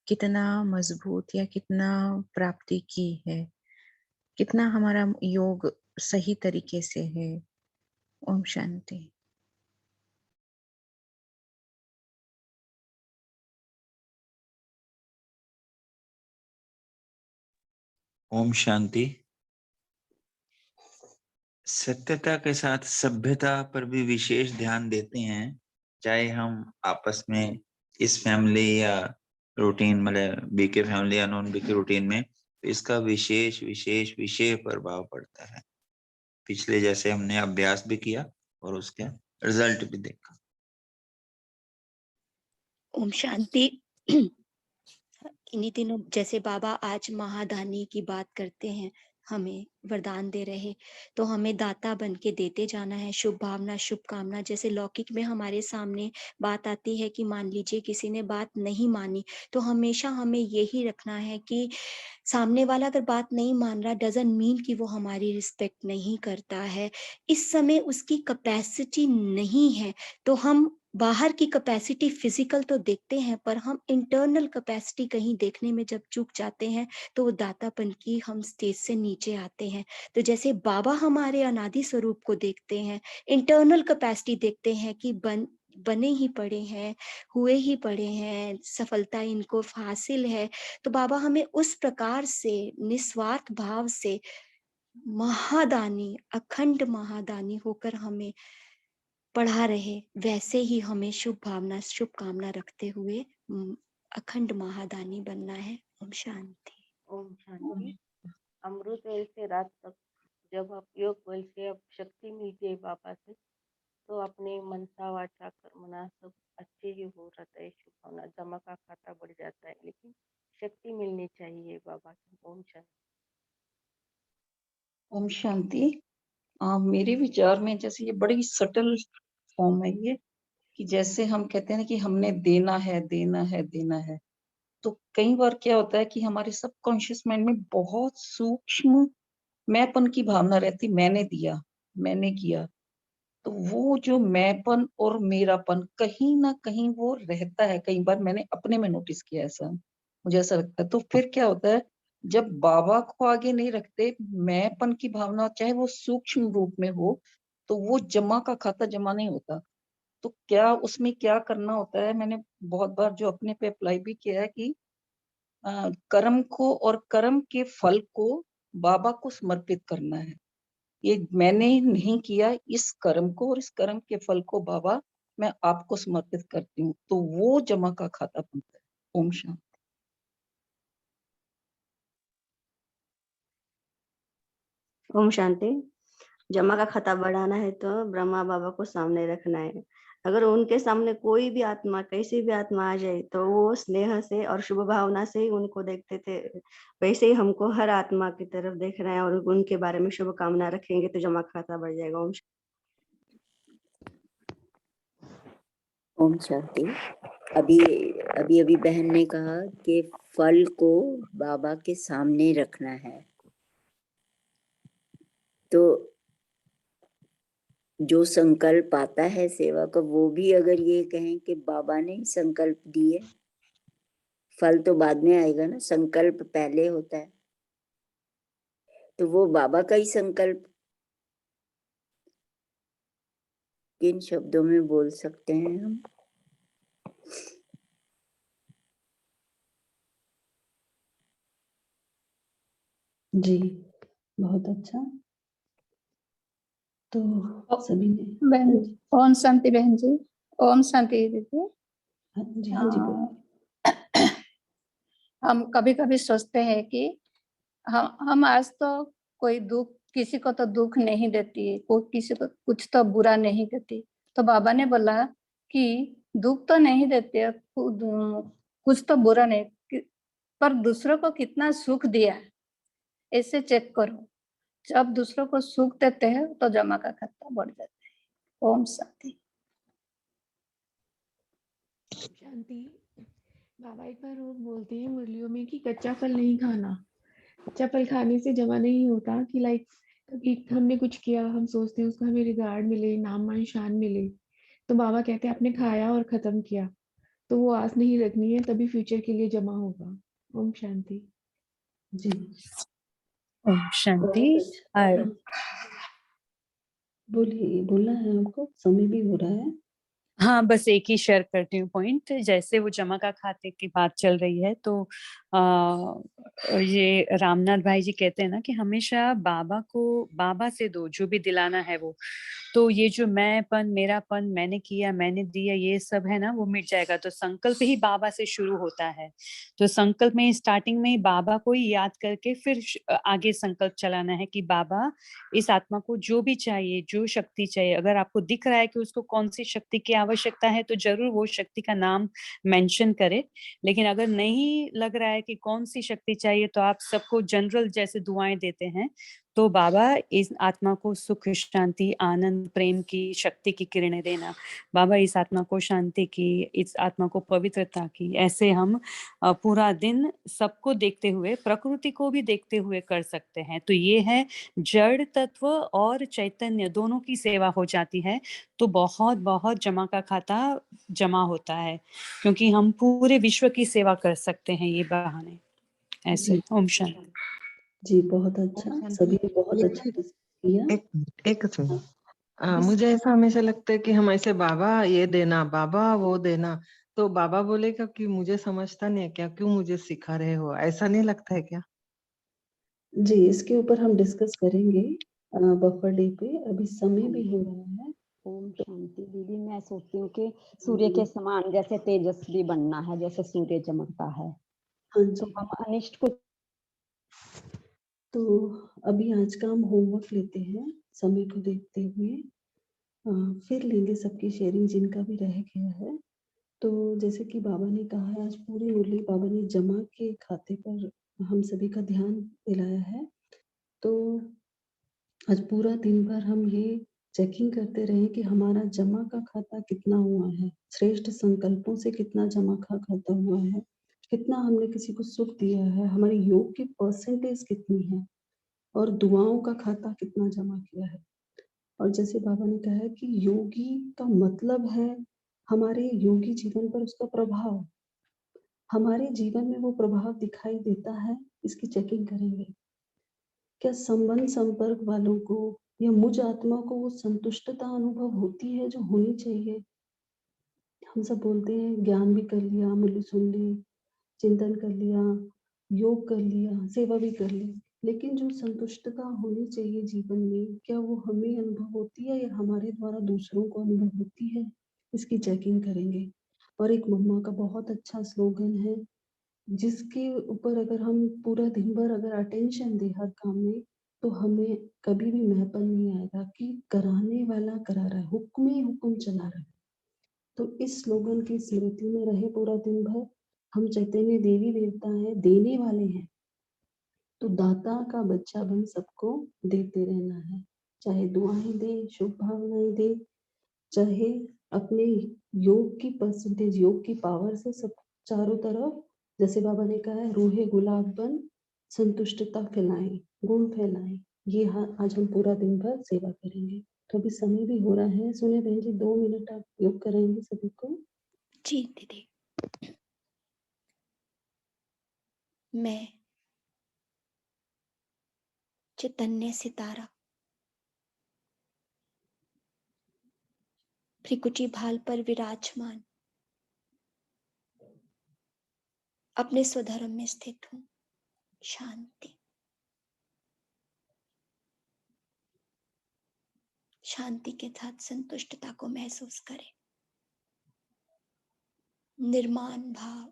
कितना मजबूत या कितना प्राप्ति की है, कितना हमारा योग सही तरीके से है। ओम शांति। ओम शांति। सत्यता के साथ सभ्यता पर भी विशेष ध्यान देते हैं, चाहे हम आपस में इस फैमिली या रूटीन, मतलब बीके फैमिली या नॉन बीके रूटीन में, तो इसका विशेष विशेष विशेष प्रभाव पड़ता है। पिछले जैसे हमने अभ्यास भी किया और उसका रिजल्ट भी देखा। ओम शांति। इन्हीं दिनों जैसे बाबा आज महादानी की बात करते हैं, हमें वरदान दे रहे, तो हमें दाता बन के देते जाना है। शुभ भावना, शुभकामना। जैसे लौकिक में हमारे सामने बात आती है कि मान लीजिए किसी ने बात नहीं मानी, तो हमेशा हमें यही रखना है कि सामने वाला अगर बात नहीं मान रहा, डजंट मीन कि वो हमारी रिस्पेक्ट नहीं करता है। इस समय उसकी कैपेसिटी नहीं है, तो हम बाहर की कैपेसिटी फिजिकल तो देखते हैं, पर हम इंटरनल कैपेसिटी कहीं देखने में जब चूक जाते हैं तो वो दातापन की हम स्टेज से नीचे आते हैं। तो जैसे बाबा हमारे अनादि स्वरूप को देखते हैं, इंटरनल कैपेसिटी देखते हैं कि बने ही पड़े हैं, हुए ही पड़े हैं, सफलता इनको हासिल है। तो बाबा हमें उस प्रकार से निस्वार्थ भाव से महादानी, अखंड महादानी होकर हमें पढ़ा रहे, वैसे ही हमें शुभकामना रखते हुए अखंड महादानी बनना है। ओम शांति। ओम शांति। अमृत वेल से रात तक जब आप योग बल से अब शक्ति मिलती है बाबा से, तो अपने मनसा वाचा कर्मना सब अच्छे ही हो जाता है। शुभ भावना जमा का खाता बढ़ जाता है, लेकिन शक्ति मिलनी चाहिए बाबा से। ओम शांति। ओम शांति। मेरे विचार में जैसे ये बड़ी सटल फॉर्म है ये, कि जैसे हम कहते हैं ना कि हमने देना है देना है देना है, तो कई बार क्या होता है कि हमारे सबकॉन्शियस माइंड में बहुत सूक्ष्म मैंपन की भावना रहती, मैंने दिया, मैंने किया। तो वो जो मैंपन और मेरापन कहीं ना कहीं वो रहता है। कई बार मैंने अपने में नोटिस किया ऐसा, मुझे ऐसा लगता है। तो फिर क्या होता है, जब बाबा को आगे नहीं रखते, मैंपन की भावना चाहे वो सूक्ष्म रूप में हो, तो वो जमा का खाता जमा नहीं होता। तो क्या उसमें क्या करना होता है, मैंने बहुत बार जो अपने पे अप्लाई भी किया है कि कर्म को और कर्म के फल को बाबा को समर्पित करना है। ये मैंने नहीं किया इस कर्म को, और इस कर्म के फल को बाबा मैं आपको समर्पित करती हूँ, तो वो जमा का खाता बनता है। ओम शांति। ओम शांति। जमा का खाता बढ़ाना है तो ब्रह्मा बाबा को सामने रखना है। अगर उनके सामने कोई भी आत्मा, कैसी भी आत्मा आ जाए, तो वो स्नेह से और शुभ भावना से ही उनको देखते थे, वैसे ही हमको हर आत्मा की तरफ देखना है और उनके बारे में शुभ कामना रखेंगे तो जमा खाता बढ़ जाएगा। ओम शांति। अभी बहन ने कहा कि फल को बाबा के सामने रखना है, तो जो संकल्प आता है सेवा का, वो भी अगर ये कहें कि बाबा ने संकल्प दिए, फल तो बाद में आएगा ना, संकल्प पहले होता है, तो वो बाबा का ही संकल्प किन शब्दों में बोल सकते हैं हम? जी, बहुत अच्छा। तो सभी ने बहन जी, ओम शांति बहन जी। ओम शांति दीदी। हाँ जी बोलिए। हम कभी कभी सोचते हैं कि हम आज तो कोई दुख, किसी को तो दुख नहीं देती, कोई किसी को कुछ तो बुरा नहीं देती। तो बाबा ने बोला कि दुख तो नहीं देते, कुछ तो बुरा नहीं, पर दूसरों को कितना सुख दिया ऐसे चेक करो। जब दूसरों को सुख देते हैं तो जमा का खाता बढ़ जाता है। ओम शांति। शांति। बाबा एक बार रोज बोलते हैं मुरलियों में कि कच्चा फल नहीं खाना। कच्चा फल खाने से जमा नहीं होता कि लाइक हमने कुछ किया, हम सोचते हैं उसका हमें रिगार्ड मिले, नाम मान शान मिले। तो बाबा कहते हैं आपने खाया और खत्म किया, तो वो आस नहीं रखनी है, तभी फ्यूचर के लिए जमा होगा। ओम शांति। जी ओम शांति। बोलिए, बोलना है आपको, समय भी हो रहा है। हाँ, बस एक ही शेयर करती हूँ पॉइंट। जैसे वो जमा का खाते की बात चल रही है, तो ये रामनाथ भाई जी कहते हैं ना कि हमेशा बाबा से दो, जो भी दिलाना है वो। तो ये जो मैंपन, मेरापन, मैंने किया, मैंने दिया, ये सब है ना, वो मिट जाएगा। तो संकल्प ही बाबा से शुरू होता है। तो संकल्प में स्टार्टिंग में ही बाबा को ही याद करके फिर आगे संकल्प चलाना है कि बाबा इस आत्मा को जो भी चाहिए, जो शक्ति चाहिए, अगर आपको दिख रहा है कि उसको कौन सी शक्ति की आवश्यकता है, तो जरूर वो शक्ति का नाम मेंशन करे। लेकिन अगर नहीं लग रहा है कि कौन सी शक्ति चाहिए, तो आप सबको जनरल जैसे दुआएं देते हैं, तो बाबा इस आत्मा को सुख, शांति, आनंद, प्रेम की, शक्ति की किरणें देना। बाबा इस आत्मा को शांति की, इस आत्मा को पवित्रता की। ऐसे हम पूरा दिन सबको देखते हुए, प्रकृति को भी देखते हुए कर सकते हैं। तो ये है जड़ तत्व और चैतन्य दोनों की सेवा हो जाती है, तो बहुत बहुत जमा का खाता जमा होता है, क्योंकि हम पूरे विश्व की सेवा कर सकते हैं ये बहाने ऐसे। जी ओम शांति। जी, बहुत अच्छा, सभी ने बहुत अच्छा लेकिन डिस्कस किया। एक सेकंड, हाँ, मुझे ऐसा हमेशा लगता है कि हम ऐसे बाबा ये देना, बाबा वो देना, तो बाबा बोलेगा कि मुझे समझता नहीं है क्या, क्यों मुझे सिखा रहे हो, ऐसा नहीं लगता है क्या? जी, इसके ऊपर हम डिस्कस करेंगे बफर डे पे। अभी समय भी हो रहा है। ओम शांति दीदी, मैं सोचती हूँ कि सूर्य के समान जैसे तेजस्वी बनना है, जैसे सूर्य चमकता है, हाँ तो जी, हम अनिष्ट को तो अभी आज का हम होमवर्क लेते हैं समय को देखते हुए। फिर लेंगे सबकी शेयरिंग जिनका भी रह गया है। तो जैसे कि बाबा ने कहा है, आज पूरी मुरली बाबा ने जमा के खाते पर हम सभी का ध्यान दिलाया है। तो आज पूरा दिन भर हम ये चेकिंग करते रहे कि हमारा जमा का खाता कितना हुआ है, श्रेष्ठ संकल्पों से कितना जमा का खाता हुआ है, कितना हमने किसी को सुख दिया है, हमारी योग की परसेंटेज कितनी है और दुआओं का खाता कितना जमा किया है। और जैसे बाबा ने कहा है कि योगी का मतलब है हमारे योगी जीवन पर उसका प्रभाव, हमारे जीवन में वो प्रभाव दिखाई देता है, इसकी चेकिंग करेंगे। क्या संबंध संपर्क वालों को या मुझ आत्मा को वो संतुष्टता अनुभव होती है जो होनी चाहिए? हम सब बोलते हैं ज्ञान भी कर लिया, मुरली सुन ली, चिंतन कर लिया, योग कर लिया, सेवा भी कर ली, लेकिन जो संतुष्टता होनी चाहिए जीवन में, क्या वो हमें अनुभव होती है या हमारे द्वारा दूसरों को अनुभव होती है? इसकी चेकिंग करेंगे। और एक मम्मा का बहुत अच्छा स्लोगन है, जिसके ऊपर अगर हम पूरा दिन भर अगर अटेंशन दें हर काम में, तो हमें कभी भी मैपन नहीं आएगा कि कराने वाला करा रहा है, हुक्म ही हुक्म चला रहा है। तो इस स्लोगन की स्मृति में रहे पूरा दिन भर। हम चैतन्य देवी देवता है, देने वाले हैं, तो दाता का बच्चा बन सबको देते रहना है, चाहे दुआएं दे, शुभ भावनाएं दे, चाहे अपने योग की परसेंटेज, योग की पावर से सब चारों तरफ, जैसे बाबा ने कहा है, रूहे गुलाब बन संतुष्टता फैलाएं, गुण फैलाएं। ये आज हम पूरा दिन भर सेवा करेंगे। तो अभी समय भी हो रहा है। सुने बहन जी, 2 मिनट आप योग कराएंगे सभी को। जी दीदी। मैं चैतन्य सितारा भ्रिकुटी भाल पर विराजमान अपने स्वधर्म में स्थित हूं। शांति, शांति के साथ संतुष्टता को महसूस करें। निर्माण भाव,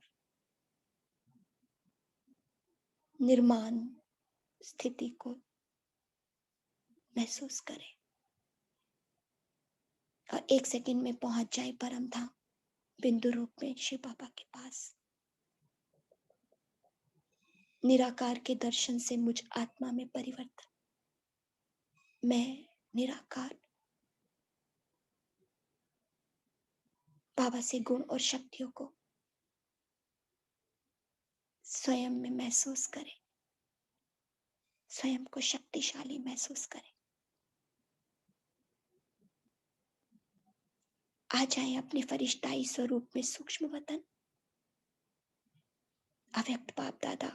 निर्माण स्थिति को महसूस करें और 1 सेकंड में पहुंच जाए परम धाम, बिंदु रूप में शिव बाबा के पास। निराकार के दर्शन से मुझ आत्मा में परिवर्तन। मैं निराकार बाबा से गुण और शक्तियों को स्वयं में महसूस करें, स्वयं को शक्तिशाली महसूस करें। आ जाए अपने फरिश्ताई स्वरूप में सूक्ष्म वतन, अव्यक्त बाप दादा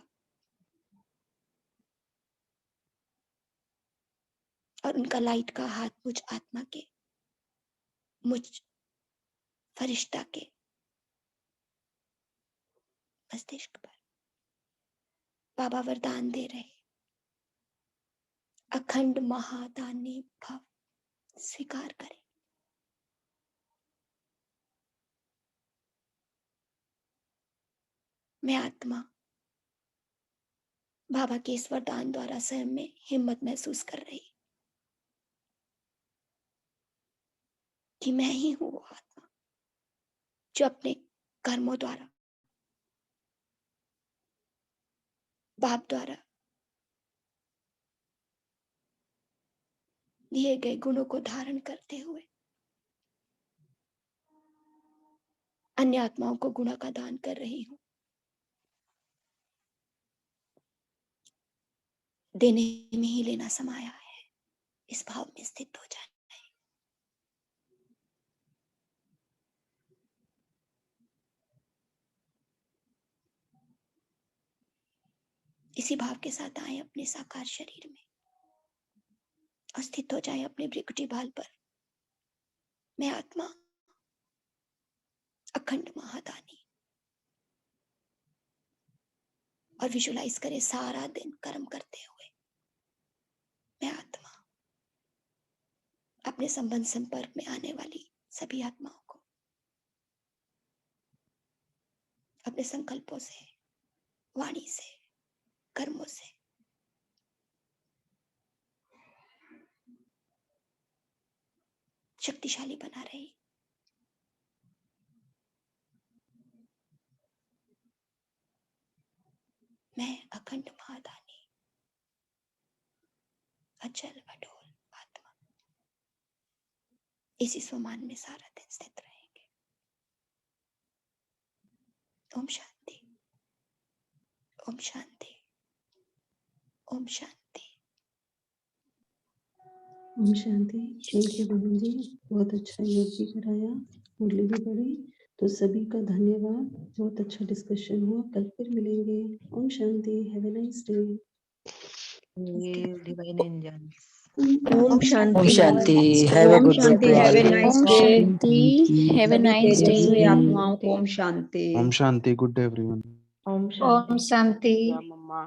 और उनका लाइट का हाथ मुझ आत्मा के, मुझ फरिश्ता के मस्तिष्क पर। बाबा वरदान दे रहे, अखंड महादानी भव स्वीकार करें। मैं आत्मा बाबा के इस वरदान द्वारा स्वयं में हिम्मत महसूस कर रही कि मैं ही हूं वो आत्मा जो अपने कर्मों द्वारा, बाप द्वारा दिए गए गुणों को धारण करते हुए अन्य आत्माओं को गुणों का दान कर रही हूँ। देने में ही लेना समाया है, इस भाव में स्थित हो जाना है। इसी भाव के साथ आए अपने साकार शरीर में और स्थित हो जाए अपने भ्रिकुटी भाल पर। मैं आत्मा अखंड महादानी, और विजुलाइज करें सारा दिन कर्म करते हुए मैं आत्मा अपने संबंध संपर्क में आने वाली सभी आत्माओं को अपने संकल्पों से, वाणी से, कर्मों से शक्तिशाली बना रही। मैं अखंड महादानी, अचल अडोल आत्मा इसी स्वमान में सारा दिन स्थित रहेंगे। ओम शांति, ओम शांति, ओम शांति। ओम शांति। थैंक यू बहन जी, बहुत अच्छा योग भी कराया, मुरली भी पढ़ी। तो सभी का धन्यवाद, बहुत अच्छा डिस्कशन हुआ। कल फिर मिलेंगे। ओम शांति। Have a nice day. Divine angels. ओम शांति। ओम शांति। ओम हैव अ गुड डे शांति। To have a all. Nice ओम डे। शांति। हैव ए सभी नाइस तेजस्वी डे। आत्माओं को Om Shanti. Om Shanti. Good day, everyone. Om Om Shanti. शांति। राम अम्मा।